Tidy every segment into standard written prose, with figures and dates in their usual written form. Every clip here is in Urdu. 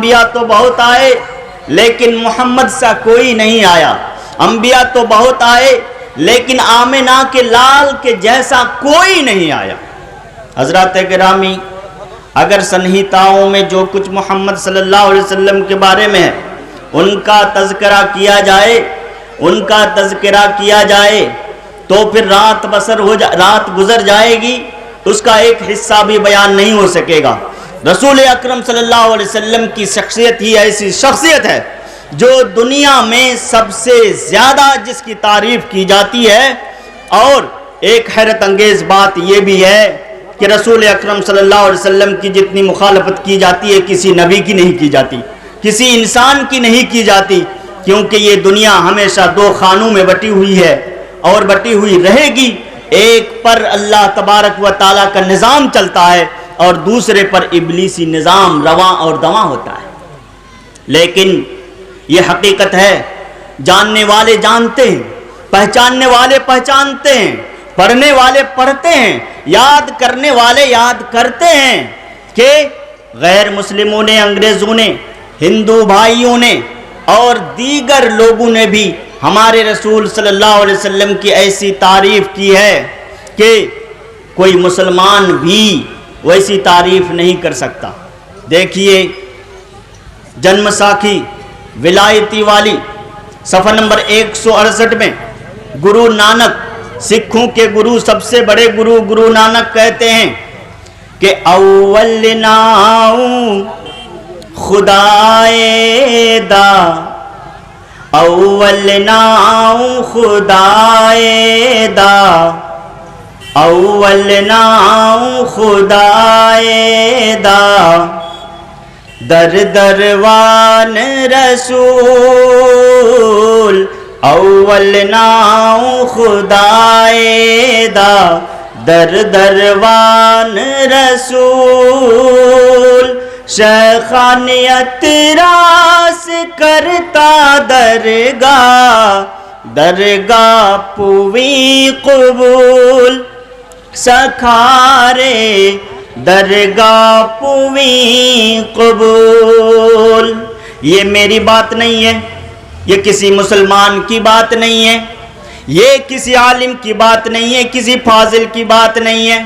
انبیاء تو بہت آئے لیکن محمد سا کوئی نہیں آیا، انبیاء تو بہت آئے لیکن آمنہ کے لال کے جیسا کوئی نہیں آیا۔ حضرات گرامی، اگر سنہیتاؤں میں جو کچھ محمد صلی اللہ علیہ وسلم کے بارے میں ہے ان کا تذکرہ کیا جائے تو پھر رات گزر جائے گی، اس کا ایک حصہ بھی بیان نہیں ہو سکے گا۔ رسول اکرم صلی اللہ علیہ وسلم کی شخصیت ہی ایسی شخصیت ہے جو دنیا میں سب سے زیادہ جس کی تعریف کی جاتی ہے، اور ایک حیرت انگیز بات یہ بھی ہے کہ رسول اکرم صلی اللہ علیہ وسلم کی جتنی مخالفت کی جاتی ہے کسی نبی کی نہیں کی جاتی، کسی انسان کی نہیں کی جاتی، کیونکہ یہ دنیا ہمیشہ دو خانوں میں بٹی ہوئی ہے اور بٹی ہوئی رہے گی۔ ایک پر اللہ تبارک و تعالیٰ کا نظام چلتا ہے اور دوسرے پر ابلیسی نظام رواں اور دواں ہوتا ہے۔ لیکن یہ حقیقت ہے، جاننے والے جانتے ہیں، پہچاننے والے پہچانتے ہیں، پڑھنے والے پڑھتے ہیں، یاد کرنے والے یاد کرتے ہیں کہ غیر مسلموں نے، انگریزوں نے، ہندو بھائیوں نے اور دیگر لوگوں نے بھی ہمارے رسول صلی اللہ علیہ وسلم کی ایسی تعریف کی ہے کہ کوئی مسلمان بھی ویسی تعریف نہیں کر سکتا۔ دیکھیے جنم ساکھی ولایتی والی صفحہ نمبر 168 میں گرو نانک، سکھوں کے گرو، سب سے بڑے گرو نانک کہتے ہیں کہ اول ناؤں خدائے دا، اول ناؤں خدائے دا، اول ناؤں خدائے دا، در دروان رسول، اول ناؤں خدائے دا، در دروان رسول، شیخانیت راس کرتا درگاہ، درگاہ پوی قبول، سکھارے درگاہ پوی قبول۔ یہ میری بات نہیں ہے، یہ کسی مسلمان کی بات نہیں ہے، یہ کسی عالم کی بات نہیں ہے، کسی فاضل کی بات نہیں ہے،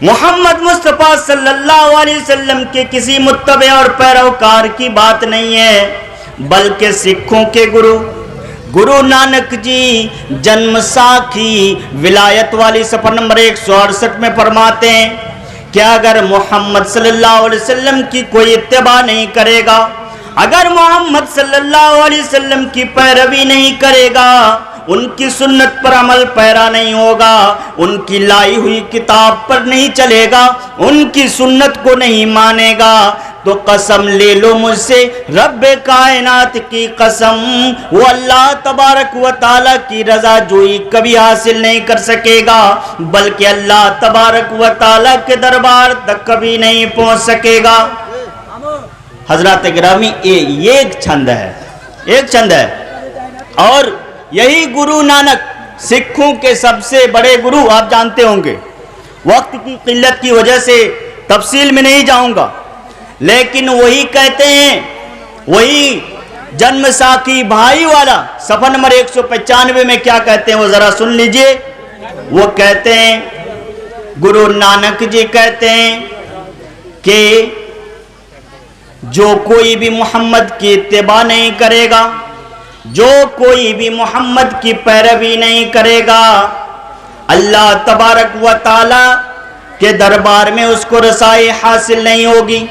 محمد مصطفیٰ صلی اللہ علیہ وسلم کے کسی متبع اور پیروکار کی بات نہیں ہے، بلکہ سکھوں کے گرو نانک جی جنم ساکھی ولایت والی صفحہ نمبر 168 میں فرماتے ہیں کہ اگر محمد صلی اللہ علیہ وسلم کی کوئی اتباع نہیں کرے گا، اگر محمد صلی اللہ علیہ وسلم کی پیروی نہیں کرے گا، ان کی سنت پر عمل پیرا نہیں ہوگا، ان کی لائی ہوئی کتاب پر نہیں چلے گا، ان کی سنت کو نہیں مانے گا، تو قسم لے لو مجھ سے رب کائنات کی قسم، وہ اللہ تبارک و تعالیٰ کی رضا جوئی کبھی حاصل نہیں کر سکے گا، بلکہ اللہ تبارک و تعالیٰ کے دربار تک کبھی نہیں پہنچ سکے گا۔ حضرات گرامی، یہ ایک چھند ہے، اور یہی گرو نانک سکھوں کے سب سے بڑے گرو، آپ جانتے ہوں گے، وقت کی قلت کی وجہ سے تفصیل میں نہیں جاؤں گا، لیکن وہی کہتے ہیں، وہی جنم ساکھی بھائی والا صفحہ نمبر 195 میں کیا کہتے ہیں وہ ذرا سن لیجئے۔ وہ کہتے ہیں، گرو نانک جی کہتے ہیں کہ جو کوئی بھی محمد کی اتباع نہیں کرے گا، جو کوئی بھی محمد کی پیروی نہیں کرے گا، اللہ تبارک و تعالی کے دربار میں اس کو رسائی حاصل نہیں ہوگی،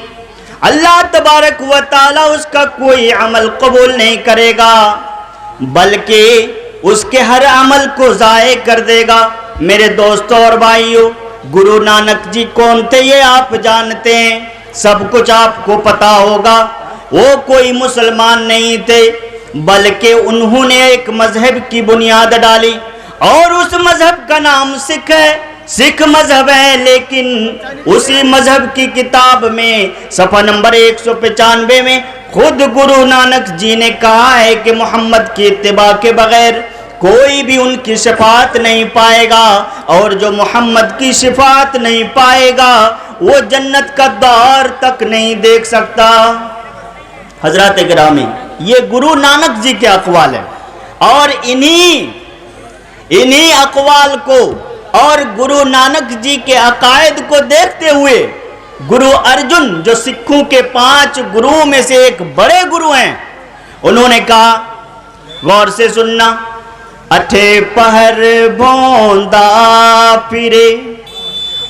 اللہ تبارک و تعالی اس کا کوئی عمل قبول نہیں کرے گا، بلکہ اس کے ہر عمل کو ضائع کر دے گا۔ میرے دوستوں اور بھائیوں، گرو نانک جی کون تھے یہ آپ جانتے ہیں، سب کچھ آپ کو پتا ہوگا۔ وہ کوئی مسلمان نہیں تھے، بلکہ انہوں نے ایک مذہب کی بنیاد ڈالی، اور اس مذہب کا نام سکھ ہے، سکھ مذہب ہے، لیکن اسی مذہب کی کتاب میں صفحہ نمبر 195 میں خود گرو نانک جی نے کہا ہے کہ محمد کی اتباع کے بغیر کوئی بھی ان کی شفاعت نہیں پائے گا، اور جو محمد کی شفاعت نہیں پائے گا وہ جنت کا دار تک نہیں دیکھ سکتا۔ حضرات گرامی یہ گرو نانک جی کے اقوال ہیں، اور انہی اقوال کو اور گرو نانک جی کے عقائد کو دیکھتے ہوئے گرو ارجن جو سکھوں کے 5 گرو میں سے ایک بڑے گرو ہیں، انہوں نے کہا، غور سے سننا، اٹھے پہر بھوندا پھرے،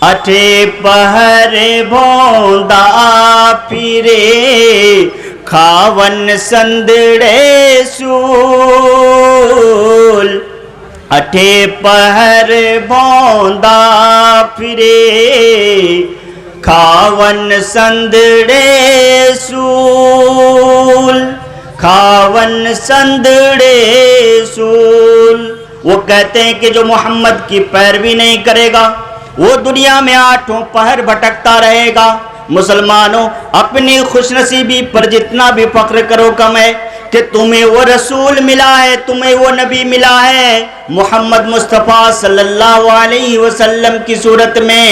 اٹھے پہر بھوندا پھرے، کھاون سندڑے سول، اٹھے پہر بھوندا پھرے، کھاون سندڑے سول، کھاون سندڑے سول۔ وہ کہتے ہیں کہ جو محمد کی پیروی نہیں کرے گا وہ دنیا میں 8 پہر بھٹکتا رہے گا۔ مسلمانوں، اپنی خوش نصیبی پر جتنا بھی فخر کرو کم ہے کہ تمہیں وہ رسول ملا ہے، تمہیں وہ نبی ملا ہے محمد مصطفیٰ صلی اللہ علیہ وسلم کی صورت میں،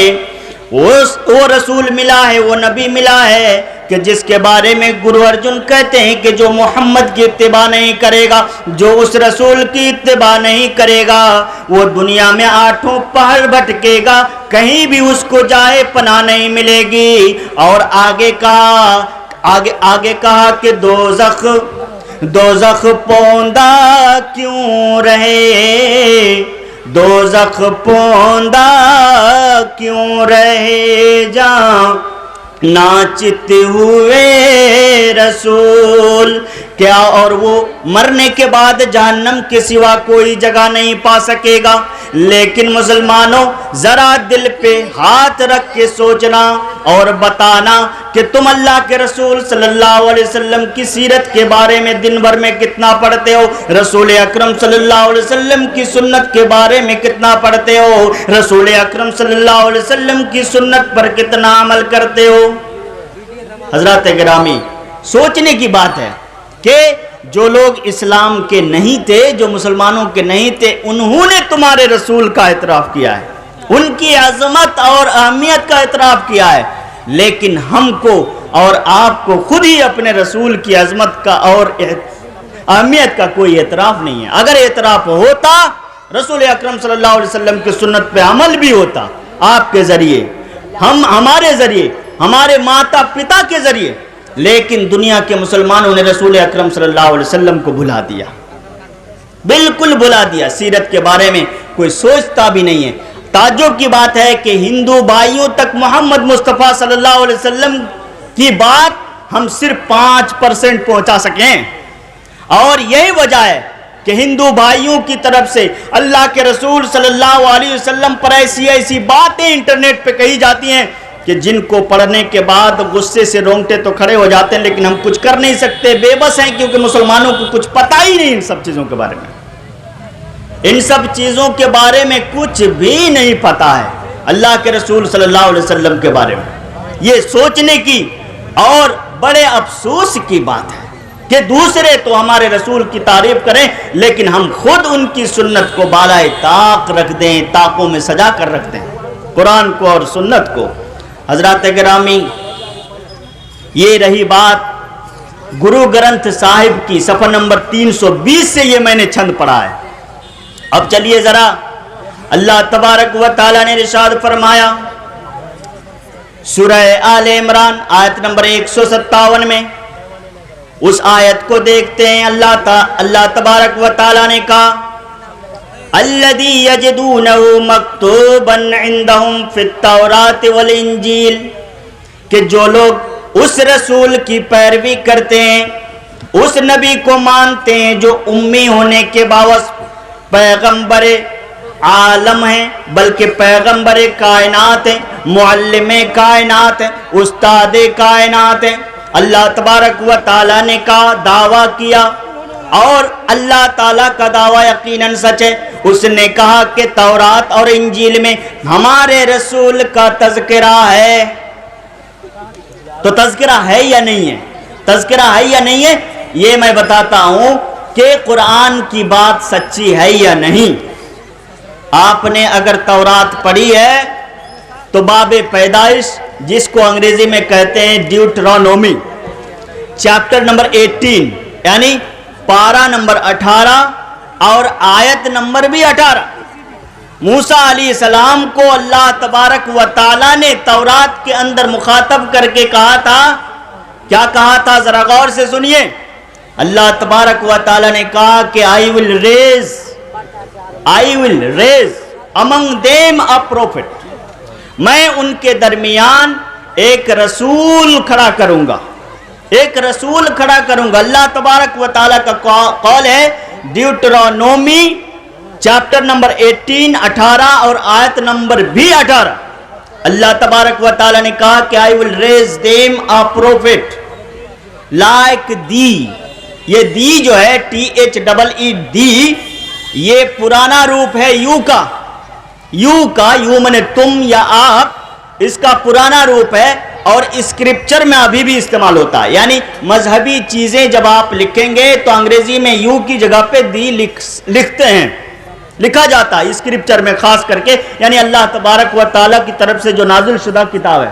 وہ رسول ملا ہے، وہ نبی ملا ہے کہ جس کے بارے میں گرو ارجن کہتے ہیں کہ جو محمد کی اتباع نہیں کرے گا، جو اس رسول کی اتباع نہیں کرے گا، وہ دنیا میں 8 پہر بھٹکے گا، کہیں بھی اس کو جائے پناہ نہیں ملے گی۔ اور آگے کہا کہ دوزخ پوندا کیوں رہے، دوزخ پوندا کیوں رہے، جاں ناچت ہوئے رسول۔ کیا اور وہ مرنے کے بعد جہنم کے سوا کوئی جگہ نہیں پا سکے گا؟ لیکن مسلمانوں، ذرا دل پہ ہاتھ رکھ کے سوچنا اور بتانا کہ تم اللہ کے رسول صلی اللہ علیہ وسلم کی سیرت کے بارے میں دن بھر میں کتنا پڑھتے ہو؟ رسول اکرم صلی اللہ علیہ وسلم کی سنت کے بارے میں کتنا پڑھتے ہو؟ رسول اکرم صلی اللہ علیہ وسلم کی سنت پر کتنا عمل کرتے ہو؟ حضرات گرامی، سوچنے کی بات ہے کہ جو لوگ اسلام کے نہیں تھے، جو مسلمانوں کے نہیں تھے، انہوں نے تمہارے رسول کا اعتراف کیا ہے، ان کی عظمت اور اہمیت کا اعتراف کیا ہے، لیکن ہم کو اور آپ کو خود ہی اپنے رسول کی عظمت کا اور اہمیت کا کوئی اعتراف نہیں ہے۔ اگر اعتراف ہوتا، رسول اکرم صلی اللہ علیہ وسلم کی سنت پہ عمل بھی ہوتا، آپ کے ذریعے، ہمارے ذریعے، ہمارے ماتا پتا کے ذریعے، لیکن دنیا کے مسلمانوں نے رسول اکرم صلی اللہ علیہ وسلم کو بھلا دیا، بالکل بھلا دیا، سیرت کے بارے میں کوئی سوچتا بھی نہیں ہے۔ تعجب کی بات ہے کہ ہندو بھائیوں تک محمد مصطفیٰ صلی اللہ علیہ وسلم کی بات ہم صرف 5% پہنچا سکیں، اور یہی وجہ ہے کہ ہندو بھائیوں کی طرف سے اللہ کے رسول صلی اللہ علیہ وسلم پر ایسی باتیں انٹرنیٹ پہ کہی جاتی ہیں کہ جن کو پڑھنے کے بعد غصے سے رونگٹے تو کھڑے ہو جاتے ہیں، لیکن ہم کچھ کر نہیں سکتے، بے بس ہیں، کیونکہ مسلمانوں کو کچھ پتہ ہی نہیں ان سب چیزوں کے بارے میں، ان سب چیزوں کے بارے میں کچھ بھی نہیں پتہ ہے اللہ کے رسول صلی اللہ علیہ وسلم کے بارے میں۔ یہ سوچنے کی اور بڑے افسوس کی بات ہے کہ دوسرے تو ہمارے رسول کی تعریف کریں، لیکن ہم خود ان کی سنت کو بالائے طاق رکھ دیں، طاقوں میں سجا کر رکھ دیں، قرآن کو اور سنت کو۔ حضرات گرامی، یہ رہی بات گرو گرنتھ صاحب کی، صفحہ نمبر 320 سے یہ میں نے چھند پڑھا ہے۔ اب چلیے ذرا اللہ تبارک و تعالیٰ نے ارشاد فرمایا سورہ آل عمران آیت نمبر 157 میں، اس آیت کو دیکھتے ہیں۔ اللہ تبارک و تعالیٰ نے کہا الذی یجدونہ مکتوبا عندہم فی التوراۃ والانجیل، کہ جو لوگ اس رسول کی پیروی کرتے ہیں، اس نبی کو مانتے ہیں جو امی ہونے کے باوجود پیغمبر عالم ہیں، بلکہ پیغمبر کائنات ہیں، معلم کائنات ہیں، استاد کائنات ہیں۔ اللہ تبارک و تعالیٰ نے کہا، دعویٰ کیا، اور اللہ تعالیٰ کا دعویٰ یقیناً سچ ہے، اس نے کہا کہ تورات اور انجیل میں ہمارے رسول کا تذکرہ ہے۔ تو تذکرہ ہے یا نہیں ہے؟ تذکرہ ہے یا نہیں ہے؟ یہ میں بتاتا ہوں کہ قرآن کی بات سچی ہے یا نہیں۔ آپ نے اگر تورات پڑھی ہے تو باب پیدائش، جس کو انگریزی میں کہتے ہیں ڈیوٹرانومی، چیپٹر نمبر 18 یعنی پارہ نمبر 18 اور آیت نمبر بھی 18. موسیٰ علیہ السلام کو اللہ تبارک و تعالیٰ نے تورات کے اندر مخاطب کر کے کہا تھا. کیا کہا تھا ذرا غور سے سنیے. اللہ تبارک و تعالیٰ نے کہا کہ I will raise among them a prophet. میں ان کے درمیان ایک رسول کھڑا کروں گا. ایک رسول کھڑا کروں گا. اللہ تبارک و تعالیٰ کا قول ہے ڈیوٹرونومی چیپٹر نمبر 18 18 اور آیت نمبر بھی 18. اللہ تبارک و تعالیٰ نے کہا کہ I will raise them a prophet like thee. یہ دی جو ہے THEE یہ پرانا روپ ہے یو کا. یو منے تم یا آپ, اس کا پرانا روپ ہے اور اسکرپچر میں ابھی بھی استعمال ہوتا ہے. یعنی مذہبی چیزیں جب آپ لکھیں گے تو انگریزی میں یو کی جگہ پہ دی لکھتے ہیں, لکھا جاتا ہے اسکرپچر میں خاص کر کے. یعنی اللہ تبارک و تعالیٰ کی طرف سے جو نازل شدہ کتاب ہے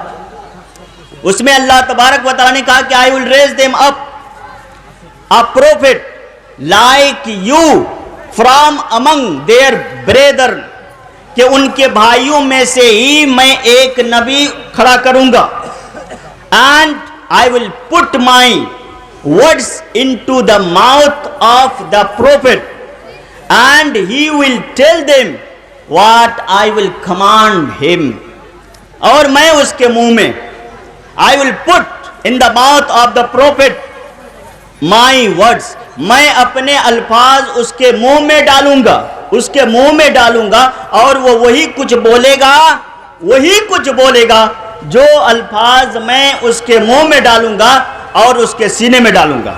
اس میں اللہ تبارک و تعالیٰ نے کہا کہ I will raise them up a prophet like you from among their brethren. کہ ان کے بھائیوں میں سے ہی میں ایک نبی کھڑا کروں گا. And I will put my words into the mouth of the prophet and he will tell them what I will command him. اور میں اس کے منہ میں I will put in the mouth of the prophet my words. میں اپنے الفاظ اس کے منہ میں ڈالوں گا, اس کے منہ میں ڈالوں گا اور وہ وہی کچھ بولے گا جو الفاظ میں اس کے منہ میں ڈالوں گا اور اس کے سینے میں ڈالوں گا.